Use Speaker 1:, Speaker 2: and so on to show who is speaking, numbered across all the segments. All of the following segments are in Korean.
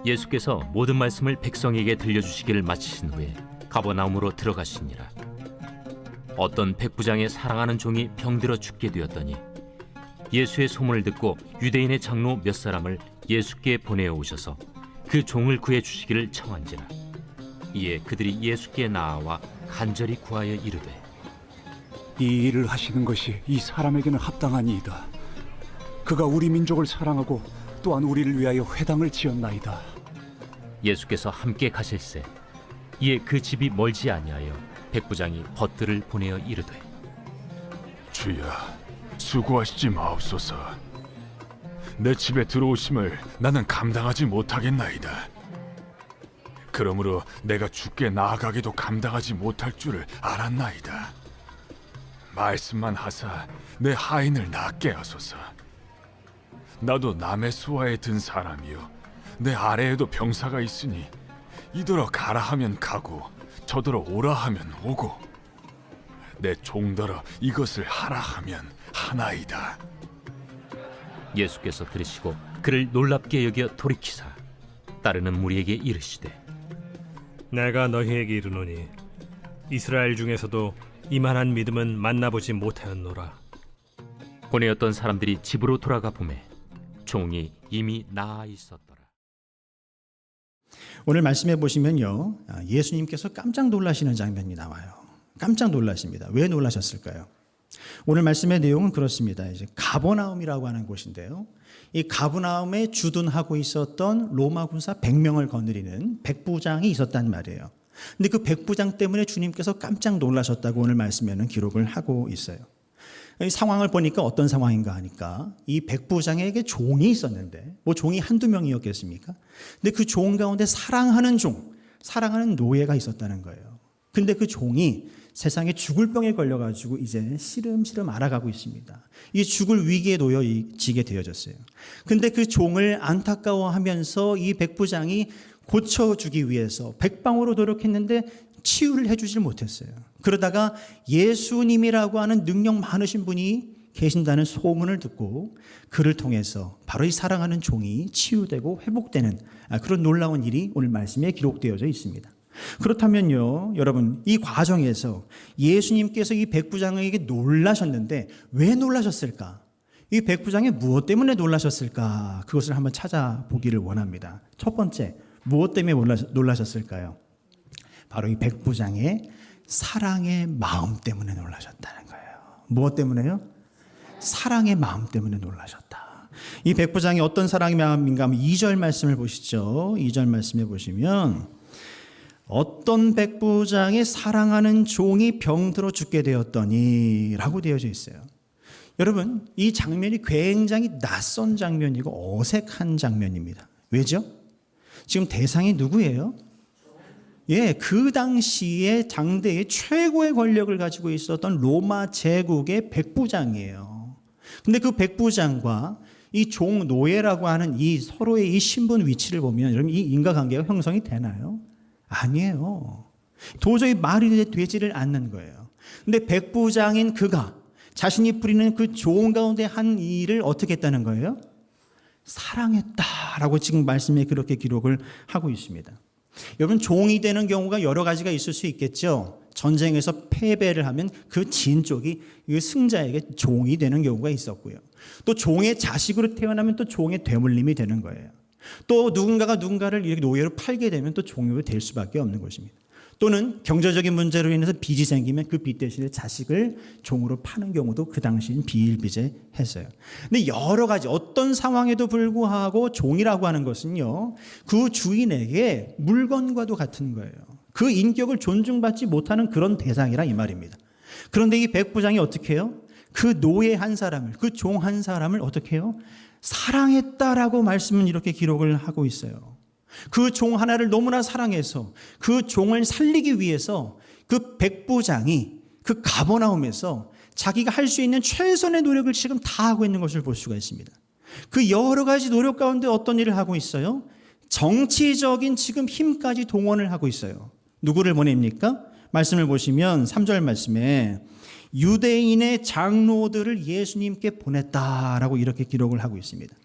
Speaker 1: 예수께서 모든 말씀을 백성에게 들려주시기를 마치신 후에 가버나움으로 들어가시니라. 어떤 백부장의 사랑하는 종이 병들어 죽게 되었더니 예수의 소문을 듣고 유대인의 장로 몇 사람을 예수께 보내어 오셔서 그 종을 구해 주시기를 청한지라. 이에 그들이 예수께 나아와 간절히 구하여 이르되,
Speaker 2: 이 일을 하시는 것이 이 사람에게는 합당하니이다. 그가 우리 민족을 사랑하고 또한 우리를 위하여 회당을 지었나이다.
Speaker 1: 예수께서 함께 가실새 이에 그 집이 멀지 아니하여 백부장이 벗들을 보내어 이르되,
Speaker 3: 주여, 수고하시지 마옵소서. 내 집에 들어오심을 나는 감당하지 못하겠나이다. 그러므로 내가 주께 나아가기도 감당하지 못할 줄을 알았나이다. 말씀만 하사 내 하인을 낫게 하소서. 나도 남의 수하에 든 사람이요, 내 아래에도 병사가 있으니 이더러 가라 하면 가고 저더러 오라 하면 오고 내 종더러 이것을 하라 하면 하나이다.
Speaker 1: 예수께서 들으시고 그를 놀랍게 여겨 돌이키사 따르는 무리에게 이르시되,
Speaker 4: 내가 너희에게 이르노니 이스라엘 중에서도 이만한 믿음은 만나보지 못하였노라.
Speaker 1: 보내었던 사람들이 집으로 돌아가 보매 종이 이미 나아 있었더라.
Speaker 5: 오늘 말씀해 보시면요, 예수님께서 깜짝 놀라시는 장면이 나와요. 깜짝 놀라십니다. 왜 놀라셨을까요? 오늘 말씀의 내용은 그렇습니다. 이제 가버나움이라고 하는 곳인데요, 이 가버나움에 주둔하고 있었던 로마 군사 100명을 거느리는 백부장이 있었단 말이에요. 근데 그 백부장 때문에 주님께서 깜짝 놀라셨다고 오늘 말씀에는 기록을 하고 있어요. 이 상황을 보니까 어떤 상황인가 하니까 이 백부장에게 종이 있었는데, 뭐 종이 한두 명이었겠습니까? 근데 그 종 가운데 사랑하는 종, 사랑하는 노예가 있었다는 거예요. 근데 그 종이 세상에 죽을 병에 걸려가지고 이제 시름시름 알아가고 있습니다. 이 죽을 위기에 놓여지게 되어졌어요. 근데 그 종을 안타까워하면서 이 백부장이 고쳐주기 위해서 백방으로 노력했는데 치유를 해주질 못했어요. 그러다가 예수님이라고 하는 능력 많으신 분이 계신다는 소문을 듣고 그를 통해서 바로 이 사랑하는 종이 치유되고 회복되는 그런 놀라운 일이 오늘 말씀에 기록되어져 있습니다. 그렇다면요, 여러분, 이 과정에서 예수님께서 이 백부장에게 놀라셨는데 왜 놀라셨을까? 이 백부장이 무엇 때문에 놀라셨을까? 그것을 한번 찾아보기를 원합니다. 첫 번째, 무엇 때문에 놀라셨을까요? 바로 이 백부장의 사랑의 마음 때문에 놀라셨다는 거예요. 무엇 때문에요? 사랑의 마음 때문에 놀라셨다. 이 백부장이 어떤 사랑의 마음인가 하면 2절 말씀을 보시죠. 2절 말씀해 보시면, 어떤 백부장의 사랑하는 종이 병들어 죽게 되었더니 라고 되어져 있어요. 여러분, 이 장면이 굉장히 낯선 장면이고 어색한 장면입니다. 왜죠? 지금 대상이 누구예요? 그 당시에 당대의 최고의 권력을 가지고 있었던 로마 제국의 백부장이에요. 근데 그 백부장과 이 종 노예라고 하는 이 서로의 이 신분 위치를 보면 여러분, 이 인과관계가 형성이 되나요? 아니에요. 도저히 말이 되지를 않는 거예요. 근데 백부장인 그가 자신이 부리는 그 종 가운데 한 일을 어떻게 했다는 거예요? 사랑했다라고 지금 말씀에 그렇게 기록을 하고 있습니다. 여러분, 종이 되는 경우가 여러 가지가 있을 수 있겠죠. 전쟁에서 패배를 하면 그 진 쪽이 그 승자에게 종이 되는 경우가 있었고요. 또 종의 자식으로 태어나면 또 종의 되물림이 되는 거예요. 또 누군가가 누군가를 이렇게 노예로 팔게 되면 또 종이 될 수밖에 없는 것입니다. 또는 경제적인 문제로 인해서 빚이 생기면 그 빚 대신에 자식을 종으로 파는 경우도 그 당시엔 비일비재했어요. 근데 여러 가지 어떤 상황에도 불구하고 종이라고 하는 것은요, 그 주인에게 물건과도 같은 거예요. 그 인격을 존중받지 못하는 그런 대상이라 이 말입니다. 그런데 이 백부장이 어떻게 해요? 그 노예 한 사람을, 그 종 한 사람을 어떻게 해요? 사랑했다라고 말씀은 이렇게 기록을 하고 있어요. 그 종 하나를 너무나 사랑해서 그 종을 살리기 위해서 그 백부장이 그 가버나움에서 자기가 할 수 있는 최선의 노력을 지금 다 하고 있는 것을 볼 수가 있습니다. 그 여러 가지 노력 가운데 어떤 일을 하고 있어요? 정치적인 지금 힘까지 동원을 하고 있어요. 누구를 보냅니까? 말씀을 보시면 3절 말씀에 유대인의 장로들을 예수님께 보냈다라고 이렇게 기록을 하고 있습니다.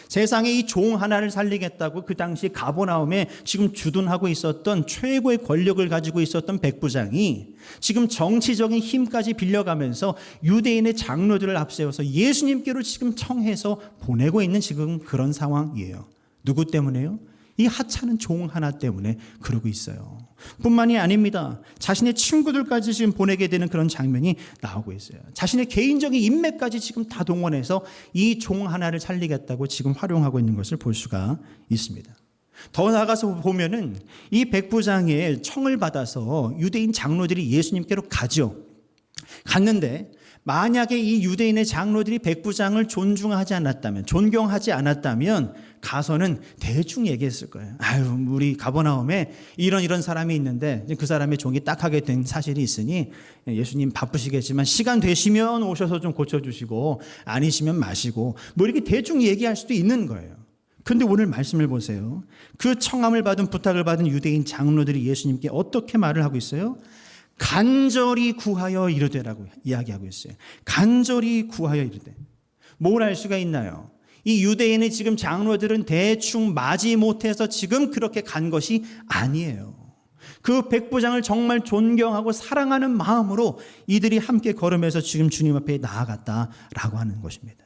Speaker 5: 세상에 이 종 하나를 살리겠다고 그 당시 가버나움에 지금 주둔하고 있었던 최고의 권력을 가지고 있었던 백부장이 지금 정치적인 힘까지 빌려가면서 유대인의 장로들을 앞세워서 예수님께로 지금 청해서 보내고 있는 지금 그런 상황이에요. 누구 때문에요? 이 하찮은 종 하나 때문에 그러고 있어요. 뿐만이 아닙니다. 자신의 친구들까지 지금 보내게 되는 그런 장면이 나오고 있어요. 자신의 개인적인 인맥까지 지금 다 동원해서 이 종 하나를 살리겠다고 지금 활용하고 있는 것을 볼 수가 있습니다. 더 나아가서 보면은 이 백부장의 청을 받아서 유대인 장로들이 예수님께로 가죠. 갔는데 만약에 이 유대인의 장로들이 백부장을 존중하지 않았다면, 존경하지 않았다면 가서는 대충 얘기했을 거예요. 아유, 우리 가버나움에 이런 사람이 있는데 그 사람의 종이 딱하게 된 사실이 있으니 예수님 바쁘시겠지만 시간 되시면 오셔서 좀 고쳐주시고 아니시면 마시고 뭐 이렇게 대충 얘기할 수도 있는 거예요. 그런데 오늘 말씀을 보세요. 그 청함을 받은 부탁을 받은 유대인 장로들이 예수님께 어떻게 말을 하고 있어요? 간절히 구하여 이르되라고 이야기하고 있어요. 간절히 구하여 이르되. 뭘 알 수가 있나요? 이 유대인의 지금 장로들은 대충 맞이 못해서 지금 그렇게 간 것이 아니에요. 그 백부장을 정말 존경하고 사랑하는 마음으로 이들이 함께 걸으면서 지금 주님 앞에 나아갔다라고 하는 것입니다.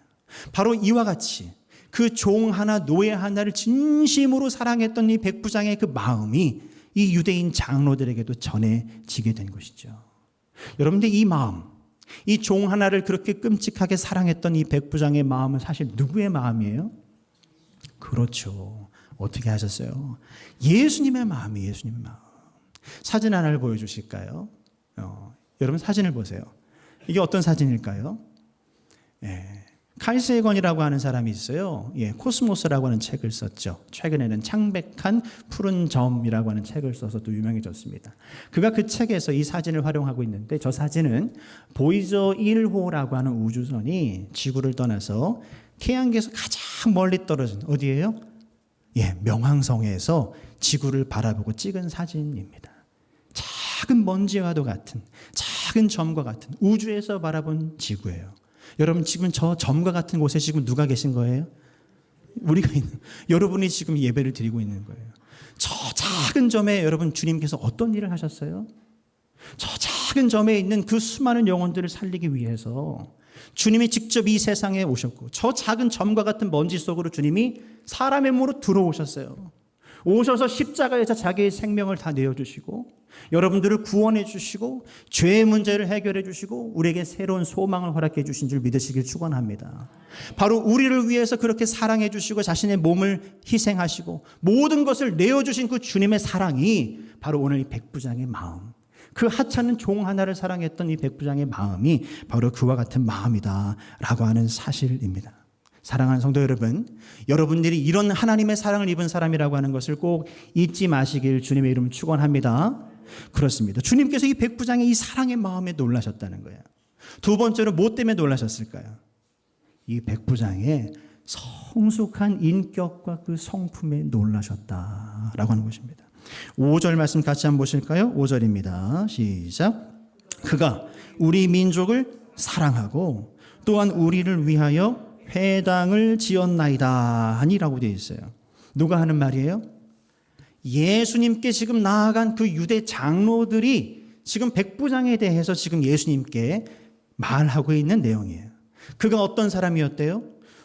Speaker 5: 바로 이와 같이 그 종 하나, 노예 하나를 진심으로 사랑했던 이 백부장의 그 마음이 이 유대인 장로들에게도 전해지게 된 것이죠. 여러분들 이 마음, 이 종 하나를 그렇게 끔찍하게 사랑했던 이 백부장의 마음은 사실 누구의 마음이에요? 그렇죠. 어떻게 하셨어요? 예수님의 마음이에요. 예수님의 마음. 사진 하나를 보여주실까요? 여러분 사진을 보세요. 이게 어떤 사진일까요? 칼 세건이라고 하는 사람이 있어요. 코스모스라고 하는 책을 썼죠. 최근에는 창백한 푸른 점이라고 하는 책을 써서 또 유명해졌습니다. 그가 그 책에서 이 사진을 활용하고 있는데 저 사진은 보이저 1호라고 하는 우주선이 지구를 떠나서 태양계에서 가장 멀리 떨어진 어디예요? 명왕성에서 지구를 바라보고 찍은 사진입니다. 작은 먼지와도 같은 작은 점과 같은 우주에서 바라본 지구예요. 여러분 지금 저 점과 같은 곳에 지금 누가 계신 거예요? 우리가 있는, 여러분이 지금 예배를 드리고 있는 거예요. 저 작은 점에 여러분 주님께서 어떤 일을 하셨어요? 저 작은 점에 있는 그 수많은 영혼들을 살리기 위해서 주님이 직접 이 세상에 오셨고 저 작은 점과 같은 먼지 속으로 주님이 사람의 몸으로 들어오셨어요. 오셔서 십자가에서 자기의 생명을 다 내어주시고 여러분들을 구원해 주시고 죄의 문제를 해결해 주시고 우리에게 새로운 소망을 허락해 주신 줄 믿으시길 축원합니다. 바로 우리를 위해서 그렇게 사랑해 주시고 자신의 몸을 희생하시고 모든 것을 내어주신 그 주님의 사랑이 바로 오늘 이 백부장의 마음, 그 하찮은 종 하나를 사랑했던 이 백부장의 마음이 바로 그와 같은 마음이다라고 하는 사실입니다. 사랑하는 성도 여러분, 여러분들이 이런 하나님의 사랑을 입은 사람이라고 하는 것을 꼭 잊지 마시길 주님의 이름 축원합니다. 그렇습니다. 주님께서 이 백부장의 이 사랑의 마음에 놀라셨다는 거예요. 두 번째로 뭐 때문에 놀라셨을까요? 이 백부장의 성숙한 인격과 그 성품에 놀라셨다라고 하는 것입니다. 5절 말씀 같이 한번 보실까요? 5절입니다. 시작. 그가 우리 민족을 사랑하고 또한 우리를 위하여 회당을 지었나이다 하니라고 되어 있어요. 누가 하는 말이에요? 예수님께 지금 나아간 그 유대 장로들이 지금 백부장에 대해서 지금 예수님께 말하고 있는 내용이에요. 그가 어떤 사람이었대요?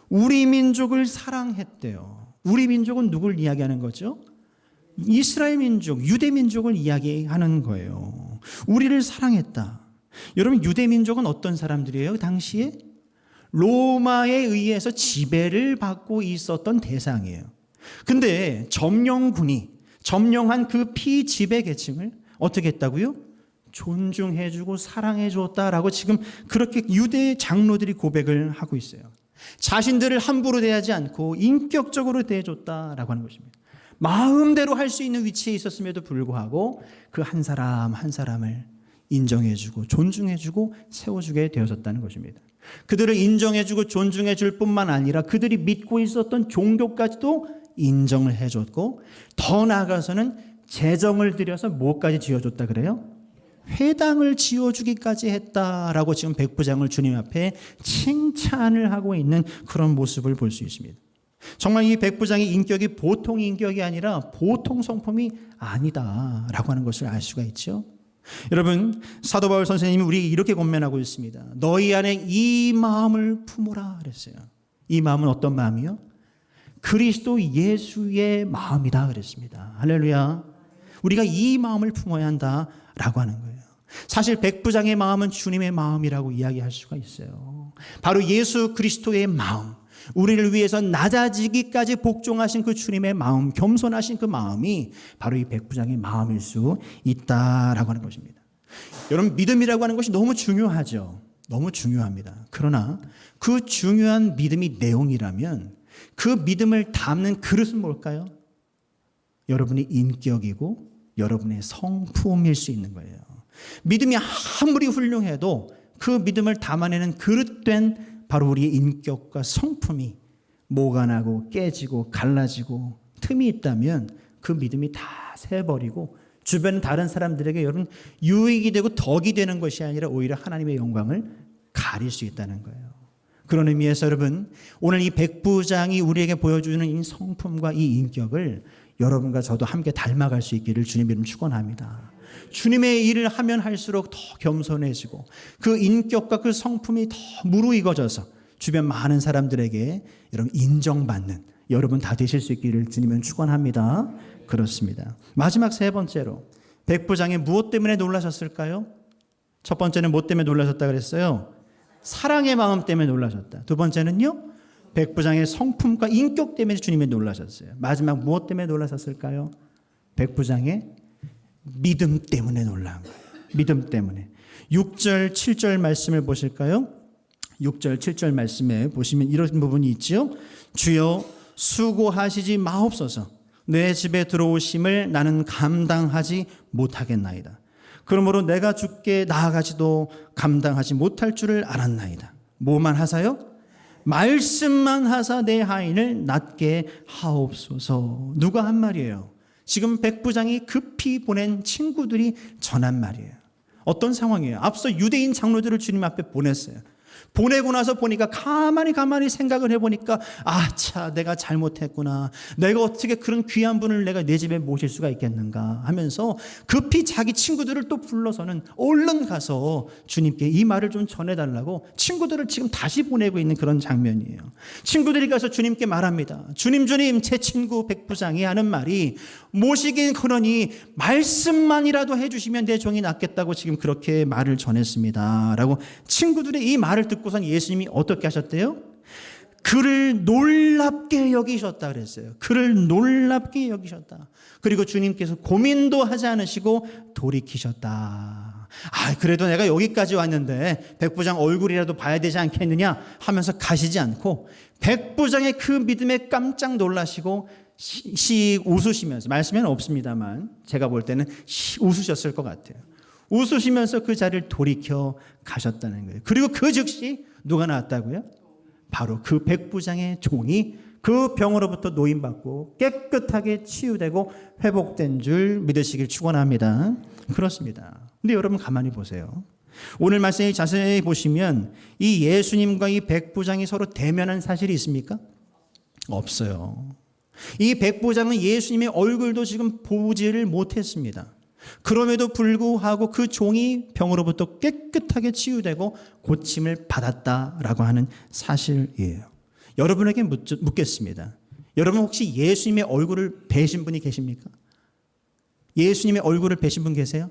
Speaker 5: 우리 민족을 사랑했대요. 우리 민족은 누굴 이야기하는 거죠? 이스라엘 민족, 유대 민족을 이야기하는 거예요. 우리를 사랑했다. 여러분 유대 민족은 어떤 사람들이에요? 그 당시에 로마에 의해서 지배를 받고 있었던 대상이에요. 근데 점령한 그 피지배 계층을 어떻게 했다고요? 존중해주고 사랑해줬다라고 지금 그렇게 유대 장로들이 고백을 하고 있어요. 자신들을 함부로 대하지 않고 인격적으로 대해줬다라고 하는 것입니다. 마음대로 할 수 있는 위치에 있었음에도 불구하고 그 한 사람 한 사람을 인정해주고 존중해주고 세워주게 되어졌다는 것입니다. 그들을 인정해주고 존중해줄 뿐만 아니라 그들이 믿고 있었던 종교까지도 인정을 해줬고 더 나아가서는 재정을 들여서 뭐까지 지어줬다 그래요? 회당을 지어주기까지 했다라고 지금 백부장을 주님 앞에 칭찬을 하고 있는 그런 모습을 볼 수 있습니다. 정말 이 백부장의 인격이 보통 인격이 아니라 보통 성품이 아니다라고 하는 것을 알 수가 있죠. 여러분, 사도 바울 선생님이 우리에게 이렇게 권면하고 있습니다. 너희 안에 이 마음을 품으라 그랬어요. 이 마음은 어떤 마음이요? 그리스도 예수의 마음이다 그랬습니다. 할렐루야. 우리가 이 마음을 품어야 한다라고 하는 거예요. 사실 백부장의 마음은 주님의 마음이라고 이야기할 수가 있어요. 바로 예수 그리스도의 마음, 우리를 위해서 낮아지기까지 복종하신 그 주님의 마음, 겸손하신 그 마음이 바로 이 백부장의 마음일 수 있다라고 하는 것입니다. 여러분, 믿음이라고 하는 것이 너무 중요하죠. 너무 중요합니다. 그러나 그 중요한 믿음이 내용이라면 그 믿음을 담는 그릇은 뭘까요? 여러분의 인격이고 여러분의 성품일 수 있는 거예요. 믿음이 아무리 훌륭해도 그 믿음을 담아내는 그릇된 바로 우리의 인격과 성품이 모가나고 깨지고 갈라지고 틈이 있다면 그 믿음이 다 새버리고 주변 다른 사람들에게 여러분 유익이 되고 덕이 되는 것이 아니라 오히려 하나님의 영광을 가릴 수 있다는 거예요. 그런 의미에서 여러분, 오늘 이 백부장이 우리에게 보여주는 이 성품과 이 인격을 여러분과 저도 함께 닮아갈 수 있기를 주님 이름 축원합니다. 주님의 일을 하면 할수록 더 겸손해지고 그 인격과 그 성품이 더 무르익어져서 주변 많은 사람들에게 여러분 인정받는 여러분 다 되실 수 있기를 주님은 축원합니다. 그렇습니다. 마지막 세 번째로 백부장이 무엇 때문에 놀라셨을까요? 첫 번째는 무엇 때문에 놀라셨다 그랬어요? 사랑의 마음 때문에 놀라셨다. 두 번째는요? 백부장의 성품과 인격 때문에 주님이 놀라셨어요. 마지막 무엇 때문에 놀라셨을까요? 백부장의 믿음 때문에 놀란 거예요. 믿음 때문에. 6절, 7절 말씀을 보실까요? 6절, 7절 말씀에 보시면 이런 부분이 있죠. 주여 수고하시지 마옵소서. 내 집에 들어오심을 나는 감당하지 못하겠나이다. 그러므로 내가 주께 나아가지도 감당하지 못할 줄을 알았나이다. 뭐만 하사요? 말씀만 하사 내 하인을 낫게 하옵소서. 누가 한 말이에요? 지금 백부장이 급히 보낸 친구들이 전한 말이에요. 어떤 상황이에요? 앞서 유대인 장로들을 주님 앞에 보냈어요. 보내고 나서 보니까 가만히 생각을 해보니까 차 내가 잘못했구나. 내가 어떻게 그런 귀한 분을 내가 내 집에 모실 수가 있겠는가 하면서 급히 자기 친구들을 또 불러서는 얼른 가서 주님께 이 말을 좀 전해달라고 친구들을 지금 다시 보내고 있는 그런 장면이에요. 친구들이 가서 주님께 말합니다. 주님 제 친구 백부장이 하는 말이 모시긴 그러니 말씀만이라도 해주시면 내 종이 낫겠다고 지금 그렇게 말을 전했습니다 라고 친구들의 이 말을 듣고선 예수님이 어떻게 하셨대요? 그를 놀랍게 여기셨다 그랬어요. 그를 놀랍게 여기셨다. 그리고 주님께서 고민도 하지 않으시고 돌이키셨다. 그래도 내가 여기까지 왔는데 백부장 얼굴이라도 봐야 되지 않겠느냐 하면서 가시지 않고 백부장의 그 믿음에 깜짝 놀라시고 씩 웃으시면서, 말씀에는 없습니다만 제가 볼 때는 웃으셨을 것 같아요. 웃으시면서 그 자리를 돌이켜 가셨다는 거예요. 그리고 그 즉시 누가 나왔다고요? 바로 그 백부장의 종이 그 병으로부터 노임받고 깨끗하게 치유되고 회복된 줄 믿으시길 축원합니다. 그렇습니다. 근데 여러분 가만히 보세요. 오늘 말씀을 자세히 보시면 이 예수님과 이 백부장이 서로 대면한 사실이 있습니까? 없어요. 이 백부장은 예수님의 얼굴도 지금 보지를 못했습니다. 그럼에도 불구하고 그 종이 병으로부터 깨끗하게 치유되고 고침을 받았다라고 하는 사실이에요. 여러분에게 묻겠습니다. 여러분 혹시 예수님의 얼굴을 뵈신 분이 계십니까? 예수님의 얼굴을 뵈신 분 계세요?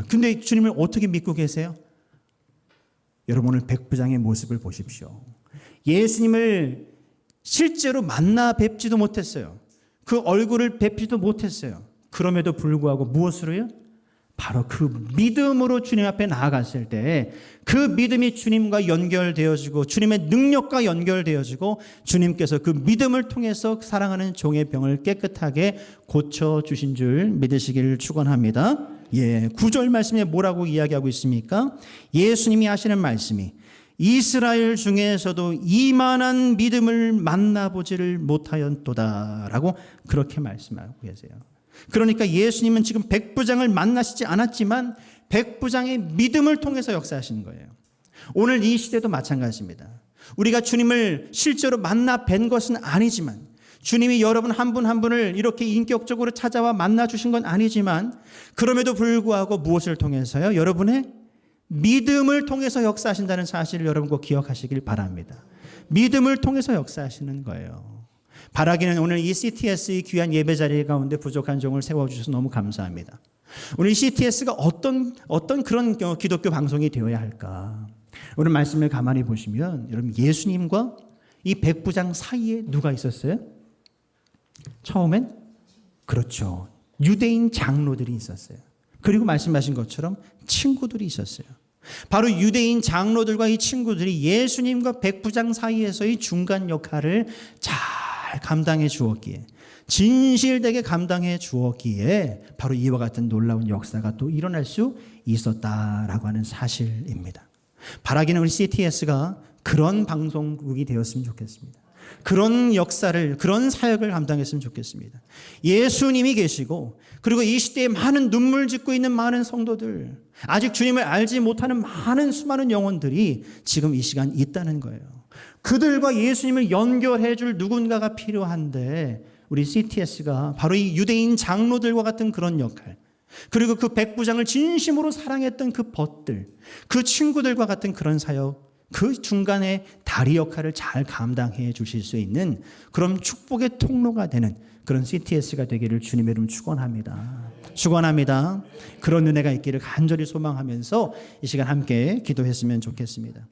Speaker 5: 근데 주님을 어떻게 믿고 계세요? 여러분 오늘 백부장의 모습을 보십시오. 예수님을 실제로 만나 뵙지도 못했어요. 그 얼굴을 뵙지도 못했어요. 그럼에도 불구하고 무엇으로요? 바로 그 믿음으로 주님 앞에 나아갔을 때 그 믿음이 주님과 연결되어지고 주님의 능력과 연결되어지고 주님께서 그 믿음을 통해서 사랑하는 종의 병을 깨끗하게 고쳐주신 줄 믿으시기를 축원합니다. 9절 말씀에 뭐라고 이야기하고 있습니까? 예수님이 하시는 말씀이 이스라엘 중에서도 이만한 믿음을 만나보지를 못하였도다 라고 그렇게 말씀하고 계세요. 그러니까 예수님은 지금 백부장을 만나시지 않았지만 백부장의 믿음을 통해서 역사하시는 거예요. 오늘 이 시대도 마찬가지입니다. 우리가 주님을 실제로 만나 뵌 것은 아니지만, 주님이 여러분 한 분 한 분을 이렇게 인격적으로 찾아와 만나 주신 건 아니지만, 그럼에도 불구하고 무엇을 통해서요? 여러분의 믿음을 통해서 역사하신다는 사실을 여러분 꼭 기억하시길 바랍니다. 믿음을 통해서 역사하시는 거예요. 바라기는 오늘 이 CTS의 귀한 예배 자리 가운데 부족한 종을 세워주셔서 너무 감사합니다. 오늘 이 CTS가 어떤 그런 기독교 방송이 되어야 할까? 오늘 말씀을 가만히 보시면 여러분, 예수님과 이 백부장 사이에 누가 있었어요? 처음엔 그렇죠, 유대인 장로들이 있었어요. 그리고 말씀하신 것처럼 친구들이 있었어요. 바로 유대인 장로들과 이 친구들이 예수님과 백부장 사이에서의 중간 역할을 잘 감당해 주었기에, 진실되게 감당해 주었기에 바로 이와 같은 놀라운 역사가 또 일어날 수 있었다라고 하는 사실입니다. 바라기는 우리 CTS가 그런 방송국이 되었으면 좋겠습니다. 그런 역사를, 그런 사역을 감당했으면 좋겠습니다. 예수님이 계시고, 그리고 이 시대에 많은 눈물 짓고 있는 많은 성도들, 아직 주님을 알지 못하는 많은 수많은 영혼들이 지금 이 시간 있다는 거예요. 그들과 예수님을 연결해 줄 누군가가 필요한데, 우리 CTS가 바로 이 유대인 장로들과 같은 그런 역할, 그리고 그 백부장을 진심으로 사랑했던 그 벗들, 그 친구들과 같은 그런 사역, 그 중간에 다리 역할을 잘 감당해 주실 수 있는 그런 축복의 통로가 되는 그런 CTS가 되기를 주님의 이름 축원합니다. 축원합니다. 그런 은혜가 있기를 간절히 소망하면서 이 시간 함께 기도했으면 좋겠습니다.